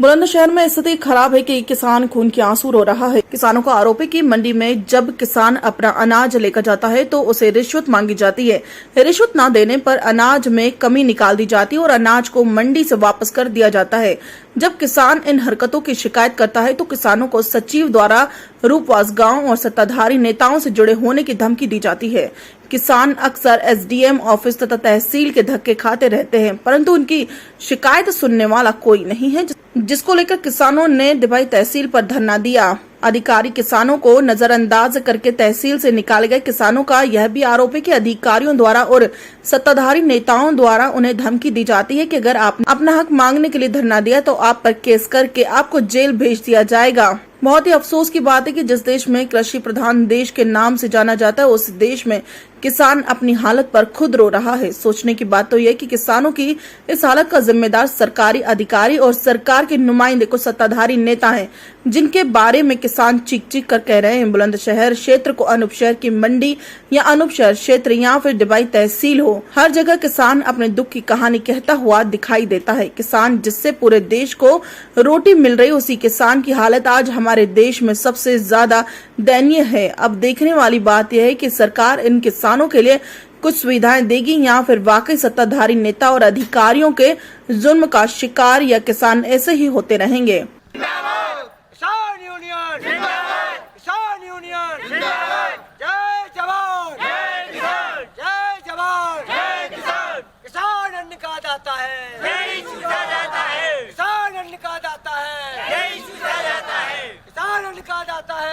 बुलंदशहर में स्थिति खराब है कि किसान खून के आंसू रो रहा है। किसानों का आरोप है कि मंडी में जब किसान अपना अनाज लेकर जाता है तो उसे रिश्वत मांगी जाती है। रिश्वत न देने पर अनाज में कमी निकाल दी जाती है और अनाज को मंडी से वापस कर दिया जाता है। जब किसान इन हरकतों की शिकायत करता है तो किसानों को सचिव द्वारा रूपवास गांव और सत्ताधारी नेताओं से जुड़े होने की धमकी दी जाती है। किसान अक्सर एसडीएम ऑफिस तथा तहसील के धक्के खाते रहते हैं, परंतु उनकी शिकायत सुनने वाला कोई नहीं है, जिसको लेकर किसानों ने डिबाई तहसील पर धरना दिया। अधिकारी किसानों को नजरअंदाज करके तहसील से निकाले गए। किसानों का यह भी आरोप है कि अधिकारियों द्वारा और सत्ताधारी नेताओं द्वारा उन्हें धमकी दी जाती है कि अगर आपने अपना हक मांगने के लिए धरना दिया तो आप पर केस करके आपको जेल भेज दिया जाएगा। बहुत ही अफसोस की बात है कि जिस देश में कृषि प्रधान देश के नाम से जाना जाता है, उस देश में किसान अपनी हालत पर खुद रो रहा है। सोचने की बात तो यह कि किसानों की इस हालत का जिम्मेदार सरकारी अधिकारी और सरकार के नुमाइंदे को सत्ताधारी नेता हैं, जिनके बारे में किसान चीख चीख कर कह रहे हैं। बुलंदशहर क्षेत्र को अनूप शहर की मंडी या अनूप शहर क्षेत्र या फिर डिबाई तहसील हो, हर जगह किसान अपने दुख की कहानी कहता हुआ दिखाई देता है। किसान जिससे पूरे देश को रोटी मिल रही, उसी किसान की हालत आज हमारे देश में सबसे ज्यादा दयनीय है। अब देखने वाली बात यह है कि सरकार इन किसानों के लिए कुछ सुविधाएं देगी या फिर वाकई सत्ताधारी नेता और अधिकारियों के जुल्म का शिकार या किसान ऐसे ही होते रहेंगे। किसान यूनियन जिंदाबाद, किसान यूनियन जिंदाबाद, जय जवान जय किसान, जय जवान जय किसान। किसान अन्न का दाता है, यही चूसा जाता है। किसान अन्न का दाता है, यही चूसा जाता है। किसान अन्न का दाता है।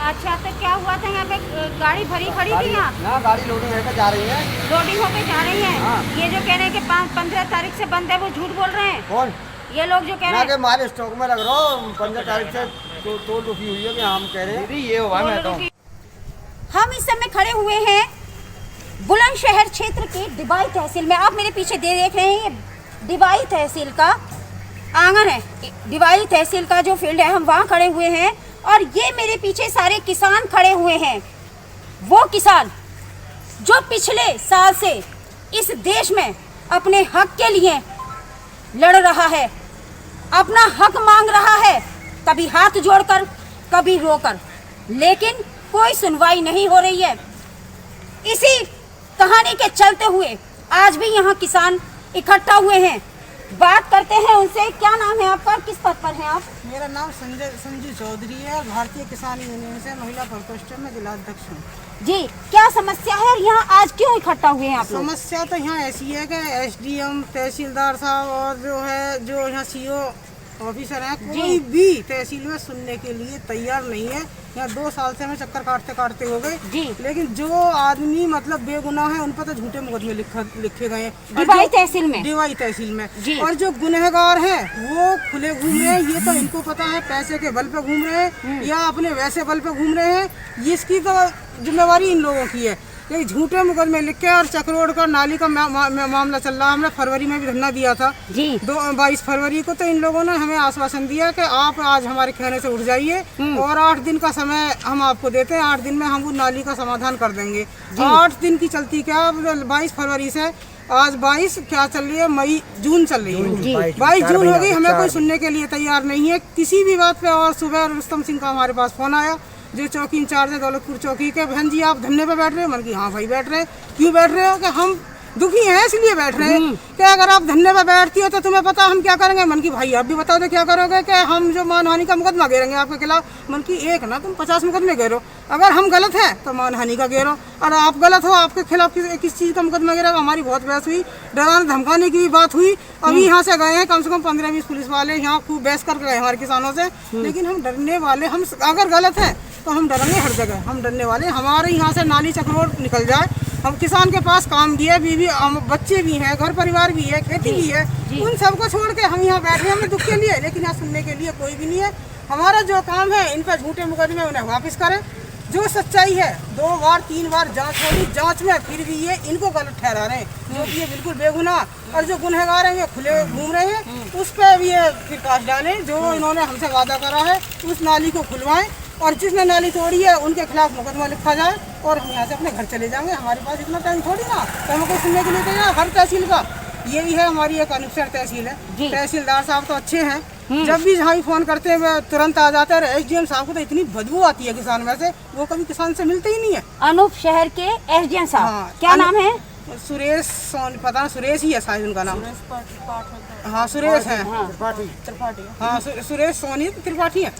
अच्छा, तो क्या हुआ था? यहाँ पे गाड़ी भरी खड़ी थी यहाँ? ना, गाड़ी लोडिंग होकर जा रही है। लोडिंग होके जा रही है। हाँ। ये जो कह रहे हैं कि 15 तारीख से बंद है, वो झूठ बोल रहे हैं। कौन? ये लोग जो कह रहे हैं हमारे स्टॉक में लग रहा हो 15 तारीख से तो रुकी हुई है कि हम कह रहे हैं ये हुआ। मैं तो हम इस समय खड़े हुए हैं बुलंदशहर क्षेत्र के डिबाई तहसील में। आप मेरे पीछे देख रहे हैं, ये डिबाई तहसील का आंगन है। डिबाई तहसील का जो फील्ड है, हम वहाँ खड़े हुए हैं और ये मेरे पीछे सारे किसान खड़े हुए हैं। वो किसान जो पिछले साल से इस देश में अपने हक के लिए लड़ रहा है, अपना हक मांग रहा है, कभी हाथ जोड़कर, कभी रोकर, लेकिन कोई सुनवाई नहीं हो रही है। इसी कहानी के चलते हुए आज भी यहाँ किसान इकट्ठा हुए हैं। बात करते हैं उनसे। क्या नाम है आपका, किस पद पर हैं आप? मेरा नाम संजू चौधरी है, भारतीय किसान यूनियन से महिला प्रकोष्ठ में जिला अध्यक्ष हूँ। जी, क्या समस्या है और यहाँ आज क्यों इकट्ठा हुए हैं आप लोग? समस्या तो यहाँ ऐसी है कि एसडीएम, तहसीलदार साहब और जो यहाँ सीओ ऑफिसर हैं, कोई भी तहसील में सुनने के लिए तैयार नहीं है। यहाँ 2 साल से हमें चक्कर काटते हो गए, लेकिन जो आदमी मतलब बेगुनाह है उन पर तो झूठे मुकदमे लिखे गए हैं डिबाई तहसील में। डिबाई तहसील में। और जो गुनहगार हैं वो खुले घूम रहे हैं। ये तो इनको पता है पैसे के बल पे घूम रहे हैं या अपने वैसे बल पे घूम रहे हैं, इसकी तो जिम्मेवारी इन लोगों की है। ये झूठे मुकदमे लिख के और चक्रोड का नाली का मामला चल रहा है। हमने फरवरी में भी धरना दिया था, 22 फरवरी को। तो इन लोगों ने हमें आश्वासन दिया कि आप आज हमारे कहने से उठ जाइए और 8 दिन का समय हम आपको देते हैं। 8 दिन में हम उस नाली का समाधान कर देंगे। 8 दिन की चलती क्या, 22 फरवरी से आज 22 क्या चल रही है, जून चल रही है। 22 जून हो गई, हमें कोई सुनने के लिए तैयार नहीं है किसी भी बात पे। और सुबह रुस्तम सिंह का हमारे पास फोन आया, जो चौकी इंचार्ज है दौलतपुर चौकी के। बहन जी आप धरने पे बैठ रहे हो? मन की हाँ भाई बैठ रहे हैं। क्यों बैठ रहे हो? कि हम दुखी हैं इसलिए बैठ रहे हैं। कि अगर आप धरने पे बैठती हो तो तुम्हें पता हम क्या करेंगे। मन की भाई आप भी बताओ तो क्या करोगे? कि हम जो मानहानि का मुकदमा घेरेंगे आपके खिलाफ। मन की एक ना, तुम 50 मुकदमे घेरो। अगर हम गलत हैं तो मानहानि का घेरो, और आप गलत हो आपके खिलाफ किस चीज़ का मुकदमा घेरेगा। हमारी बहुत बहस हुई, डराने धमकाने की भी बात हुई। अभी यहाँ से गए हैं कम से कम 15-20 पुलिस वाले, यहाँ खूब बहस करके गए हमारे किसानों से। लेकिन हम डरने वाले, हम अगर गलत है तो हम डरेंगे हर जगह। हम डरने वाले, हमारे यहाँ से नाली चक्रोड निकल जाए। हम किसान के पास काम भी है, बीवी बच्चे भी हैं, घर परिवार भी है, खेती भी है। उन सबको छोड़ के हम यहाँ बैठे हैं अपने दुख के लिए, लेकिन यहाँ सुनने के लिए कोई भी नहीं है। हमारा जो काम है, इन पर झूठे मुकदमे उन्हें वापस करें। जो सच्चाई है, 2 बार 3 बार जांच होगी, जांच में फिर भी ये इनको गलत ठहरा रहे हैं, जो कि ये बिल्कुल बेगुनाह। और जो गुनहगार हैं ये खुले घूम रहे हैं, उस पर भी ये फिर काट डालें। जो इन्होंने हमसे वादा करा है उस नाली को खुलवाएं, और जिसने नाली तोड़ी है उनके खिलाफ मुकदमा लिखा जाए और हम यहाँ से अपने घर चले जाएंगे। हमारे पास इतना टाइम थोड़ी ना, तो हमें कोई सुनने के लिए तैयार। हर तहसील का यही है हमारी एक अनुपसर तहसील जी। है। तहसीलदार साहब तो अच्छे हैं, जब भी जहाँ भी फोन करते हैं वे तुरंत आ जाते हैं। एसडीएम साहब को तो इतनी बदबू आती है किसान में से, वो कभी किसान से मिलते ही नहीं है। अनूप शहर के एसडीएम साहब हाँ, क्या नाम है? सुरेश पता नहीं, सुरेश ही है शायद उनका नाम। हाँ सुरेश है। हाँ सुरेश सोनी त्रिपाठी है।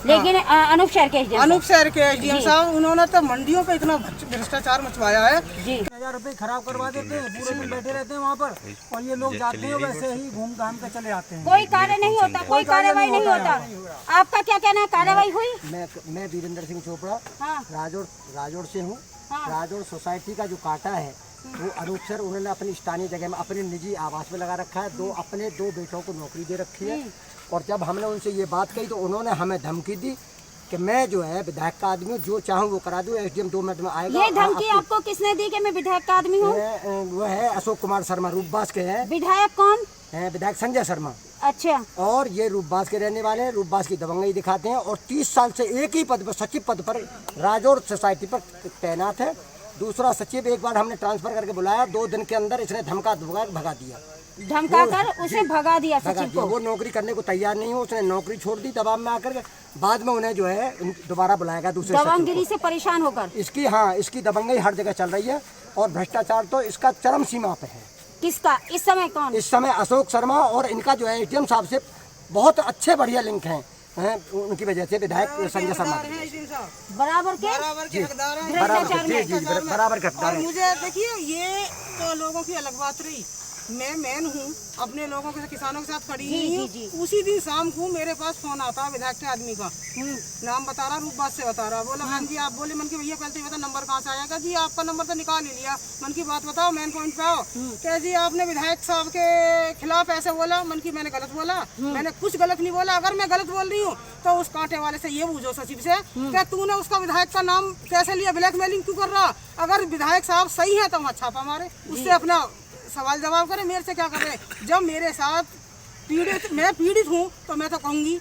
लेकिन अनूप शहर के एसडीएम अनूप शहर के एसडीएम साहब, उन्होंने तो मंडियों पे इतना भ्रष्टाचार मचवाया है। जी 1000 रुपए खराब करवा देते हैं, पूरे दिन बैठे रहते हैं वहाँ पर, और ये लोग जाते हैं वैसे ही घूम घाम के चले आते हैं। कोई कार्य नहीं होता, कोई कार्रवाई नहीं होता। आपका क्या कहना है, कार्रवाई हुई? मैं वीरेंद्र सिंह चोपड़ा हाँ राजौर से हूँ। हाँ। राजौर सोसाइटी का जो काटा है वो अनूप सर उन्होंने अपनी स्थानीय जगह में अपने निजी आवास में लगा रखा है। अपने दो बेटों को नौकरी दे रखी है। और जब हमने उनसे ये बात कही तो उन्होंने हमें धमकी दी कि मैं जो है विधायक का आदमी हूँ, जो चाहूँ वो करा दूँ, एसडीएम 2 मिनट में आएगा। ये धमकी आपको किसने दी कि मैं विधायक का आदमी हूँ? वो है अशोक कुमार शर्मा, रूपबास के हैं। विधायक कौन? विधायक संजय शर्मा। अच्छा, और ये रूपबास के रहने वाले हैं, रूपबास की दबंगई दिखाते हैं और 30 साल से एक ही पद पर, सचिव पद पर राजौर सोसाइटी पर तैनात है। दूसरा सचिव एक बार हमने ट्रांसफर करके बुलाया, 2 दिन के अंदर इसने धमका भगा दिया, धमका कर उसे भगा दिया सचिव को। वो नौकरी करने को तैयार नहीं हो, उसने नौकरी छोड़ दी दबाव में आकर के। बाद में उन्हें जो है दोबारा बुलाएगा दूसरे दबंगगिरी से परेशान होकर। इसकी दबंगई हर जगह चल रही है और भ्रष्टाचार तो इसका चरम सीमा पे है। किसका इस समय? कौन इस समय? अशोक शर्मा, और इनका जो है एसडीएम साहब से बहुत अच्छे बढ़िया लिंक हैं, उनकी वजह से विधायक संजय शर्मा बराबर के हकदार हैं। भ्रष्टाचार में। बराबर के हकदार और हैं। मुझे देखिए, ये तो लोगों की अलग बात रही, मैं मैन हूँ, अपने लोगों के किसानों के साथ खड़ी जी, हूँ। जी। उसी दिन शाम को मेरे पास फोन आता है विधायक के आदमी का, नाम बता रहा, रूपबास से बता रहा। बोला मैन जी आप बोले, मन की भैया पहले ही बता नंबर कहाँ से आएगा जी, आपका नंबर तो निकाल ही लिया, मन की बात बताओ, मेन पॉइंट पे आओ। क्या जी आपने विधायक साहब के खिलाफ ऐसे बोला? मन की मैंने गलत बोला? मैंने कुछ गलत नहीं बोला। अगर मैं गलत बोल रही हूँ तो उस कांटे वाले से ये पूछो, सचिव से, क्या तूने उसका विधायक का नाम कैसे लिया, ब्लैकमेलिंग क्यों कर रहा? अगर विधायक साहब सही है तो हम छापा मारे, उससे अपना सवाल जवाब करें, मेरे से क्या कर रहे हैं? जब मेरे साथ मैं पीड़ित हूँ तो मैं तो कहूँगी,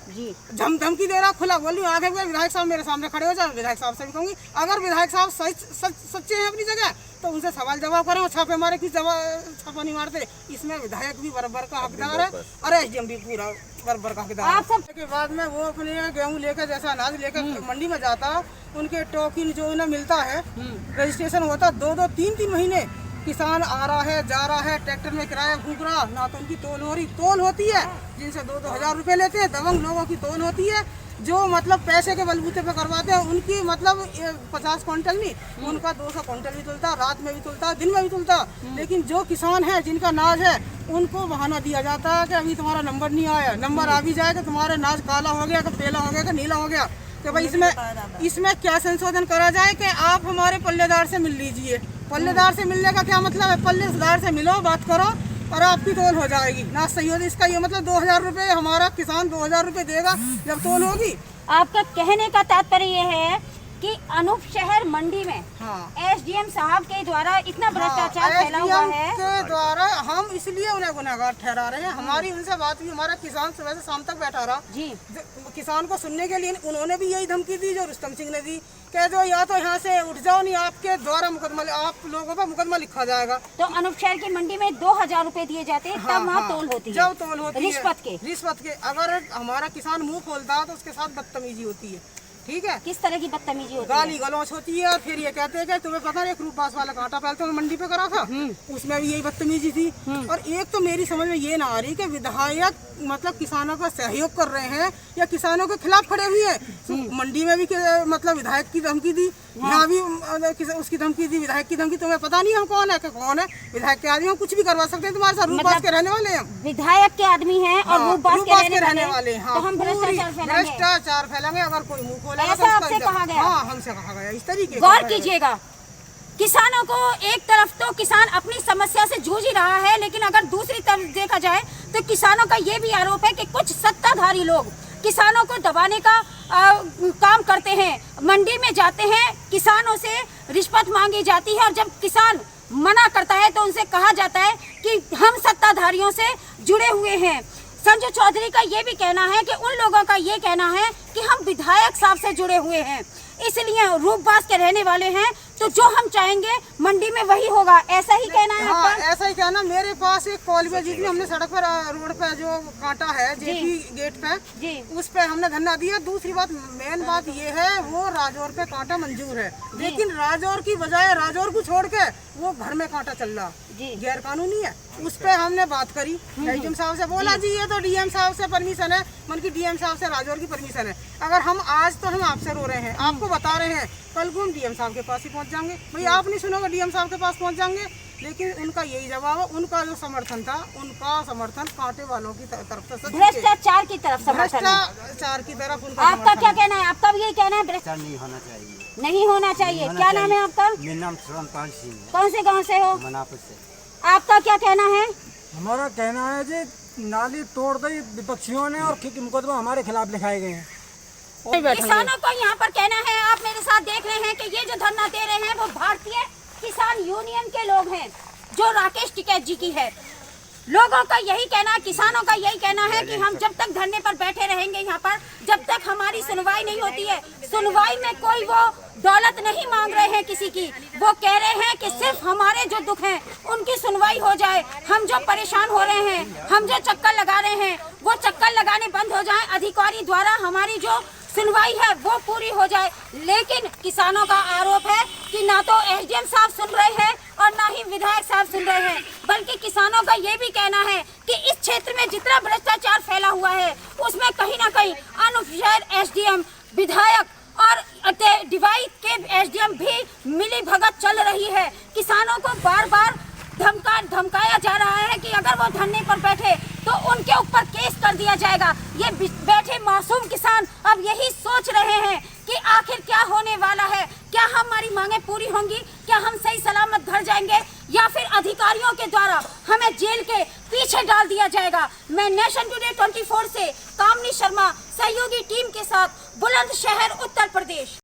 धमकी दे रहा, खुला बोल रही हूँ, आगे विधायक साहब मेरे सामने खड़े हो जाए, विधायक साहब से भी कहूँगी। अगर विधायक साहब सच्चे हैं अपनी जगह तो उनसे सवाल जवाब करें, और छापे मारे, किस छापा नहीं मारते। इसमें विधायक भी बराबर का हकदार है और एसडीएम भी पूरा बराबर का हकदार है। के बाद में वो अपने गेहूँ लेकर, जैसा अनाज लेकर मंडी में जाता, उनके टोकन जो उन्हें मिलता है, रजिस्ट्रेशन होता 2-2, 3-3 महीने। किसान आ रहा है, जा रहा है, ट्रैक्टर में किराया फूक रहा, ना तो उनकी तोल हो रही। तोल होती है जिनसे 2-2 हज़ार रुपए लेते हैं, दबंग लोगों की तोल होती है जो मतलब पैसे के बलबूते पे करवाते हैं। उनकी मतलब 50 क्विंटल नहीं, उनका 200 क्विंटल भी तुलता, रात में भी तुलता, दिन में भी तुलता। लेकिन जो किसान है, जिनका अनाज है, उनको बहाना दिया जाता है कि अभी तुम्हारा नंबर नहीं आया। नंबर आ भी जाएगा, तुम्हारा अनाज काला हो गया, कि पीला हो गया, कि नीला हो गया, कि भाई इसमें क्या संशोधन करा जाए कि आप हमारे पल्लेदार से मिल लीजिए। पल्लेदार से मिलने का क्या मतलब है? पल्लेदार से मिलो, बात करो और आपकी तोल हो जाएगी। ना सही हो, इसका ये मतलब 2000 रुपये हमारा किसान 2000 रुपये देगा जब तोल होगी। आपका कहने का तात्पर्य ये है कि अनूप शहर मंडी में एसडीएम साहब के द्वारा इतना भ्रष्टाचार फैला हुआ है के द्वारा हम इसलिए उन्हें गुनहगार ठहरा रहे हैं। हमारी उनसे बात हुई, हमारा किसान सुबह से शाम तक बैठा रहा जी, किसान को सुनने के लिए। उन्होंने भी यही धमकी दी जो रुस्तम सिंह ने दी, कह दो या तो यहाँ से उठ जाओ, नहीं आपके द्वारा मुकदमा, आप लोगों पर मुकदमा लिखा जाएगा। तो अनूप शहर की मंडी में 2000 रुपए दिए जाते हैं, तब वहाँ तोल होती है। जब तोल होती है रिश्वत के। अगर हमारा किसान मुंह खोलता है तो उसके साथ बदतमीजी होती है। ठीक है, किस तरह की बदतमीजी होती है? गाली गलौच होती है। और फिर ये कहते हैं कि तुम्हें पता है, एक रूपबास वाला कांटा पहले तो मंडी पे करा था, उसमें भी यही बदतमीजी थी। और एक तो मेरी समझ में ये ना आ रही कि विधायक मतलब किसानों का सहयोग कर रहे हैं या किसानों के खिलाफ खड़े हुए हैं। मंडी में भी मतलब विधायक की धमकी दी, यहाँ भी उसकी धमकी दी, विधायक की धमकी। तुम्हें पता नहीं हम कौन है, कौन है विधायक के आदमी, हम कुछ भी करवा सकते हैं तुम्हारे साथ। रूपबास के रहने वाले हैं, विधायक के आदमी हैं और रूपबास के रहने वाले हैं। तो हम भ्रष्टाचार फैलेंगे अगर कोई मुँह खोलेगा। ऐसा आपसे कहा गया? हाँ, हमसे कहा गया इस तरीके। गौर कीजिएगा, किसानों को एक तरफ तो किसान अपनी समस्या से जूझ ही रहा है, लेकिन अगर दूसरी तरफ देखा जाए तो किसानों का ये भी आरोप है कि कुछ सत्ताधारी लोग किसानों को दबाने का काम करते हैं। मंडी में जाते हैं, किसानों से रिश्वत मांगी जाती है और जब किसान मना करता है तो उनसे कहा जाता है कि हम सत्ताधारियों से जुड़े हुए हैं। संजू चौधरी का ये भी कहना है कि उन लोगों का ये कहना है कि हम विधायक साहब से जुड़े हुए हैं, इसलिए रूपबास के रहने वाले हैं, तो जो हम चाहेंगे मंडी में वही होगा, ऐसा ही कहना है हाँ, आपका? ऐसा ही कहना। मेरे पास एक कॉलवे जितनी हमने सड़क पर रोड पे जो काटा है जेपी गेट पे, उस पे हमने धरना दिया। दूसरी बात, मेन बात ये है वो राजौर पे कांटा मंजूर है, लेकिन राजौर की बजाय राजौर को छोड़ के वो घर में कांटा चल रहा, गैर कानूनी है। उस पे हमने बात करी, डीएम साहब से बोला जी ये तो डीएम साहब से परमिशन है, मन की डीएम साहब से राजौर की परमिशन है। अगर हम आज तो हम आपसे रो रहे हैं, आपको बता रहे हैं, कल को हम डीएम साहब के पास ही पहुंच जाएंगे। भाई आप नहीं सुनोगे, डीएम साहब के पास पहुंच जाएंगे। लेकिन उनका यही जवाब है, उनका जो समर्थन था, उनका समर्थन कांटे वालों की तरफ से, भ्रष्टाचार की तरफ समर्थन है। भ्रष्टाचार की तरफ उनका आपका क्या कहना है? आपका भी यही कहना है भ्रष्टाचार नहीं होना चाहिए, नहीं होना चाहिए। क्या नाम है आपका? मेरा नाम सोमपाल सिंह है, कौन से गांव से हो? मनापुर से। आपका क्या कहना है? हमारा कहना है जी नाली तोड़ दी विपक्षियों ने और मुकदमा हमारे खिलाफ लिखाए गए हैं। किसानों को यहाँ पर कहना है, आप मेरे साथ देख रहे हैं कि ये जो धरना दे रहे हैं वो भारतीय किसान यूनियन के लोग हैं, जो राकेश टिकैत जी की है। लोगों का यही कहना है, किसानों का यही कहना है कि हम जब तक धरने पर बैठे रहेंगे यहाँ पर, जब तक हमारी सुनवाई नहीं होती है। सुनवाई में कोई वो दौलत नहीं मांग रहे हैं किसी की, वो कह रहे हैं कि सिर्फ हमारे जो दुख हैं उनकी सुनवाई हो जाए। हम जो परेशान हो रहे हैं, हम जो चक्कर लगा रहे हैं, वो चक्कर लगाने बंद हो जाए, अधिकारी द्वारा हमारी जो सुनवाई है वो पूरी हो जाए। लेकिन किसानों का आरोप है कि ना तो एसडीएम साहब सुन रहे हैं और ना ही विधायक साहब सुन रहे हैं, बल्कि किसानों का ये भी कहना है कि इस क्षेत्र में जितना भ्रष्टाचार फैला हुआ है उसमें कहीं ना कहीं अनऑफिशियल एसडीएम, विधायक और डिवाइस के एसडीएम भी मिली भगत चल रही है। किसानों को बार बार धमकाया जा रहा है कि अगर वो धरने पर बैठे तो उनके ऊपर केस कर दिया जाएगा। ये बैठे मासूम किसान अब यही सोच रहे हैं कि आखिर क्या होने वाला है, क्या हमारी मांगे पूरी होंगी, क्या हम सही सलामत घर जाएंगे, या फिर अधिकारियों के द्वारा हमें जेल के पीछे डाल दिया जाएगा। मैं नेशन टुडे 24 से कामनी शर्मा सहयोगी टीम के साथ बुलंदशहर उत्तर प्रदेश।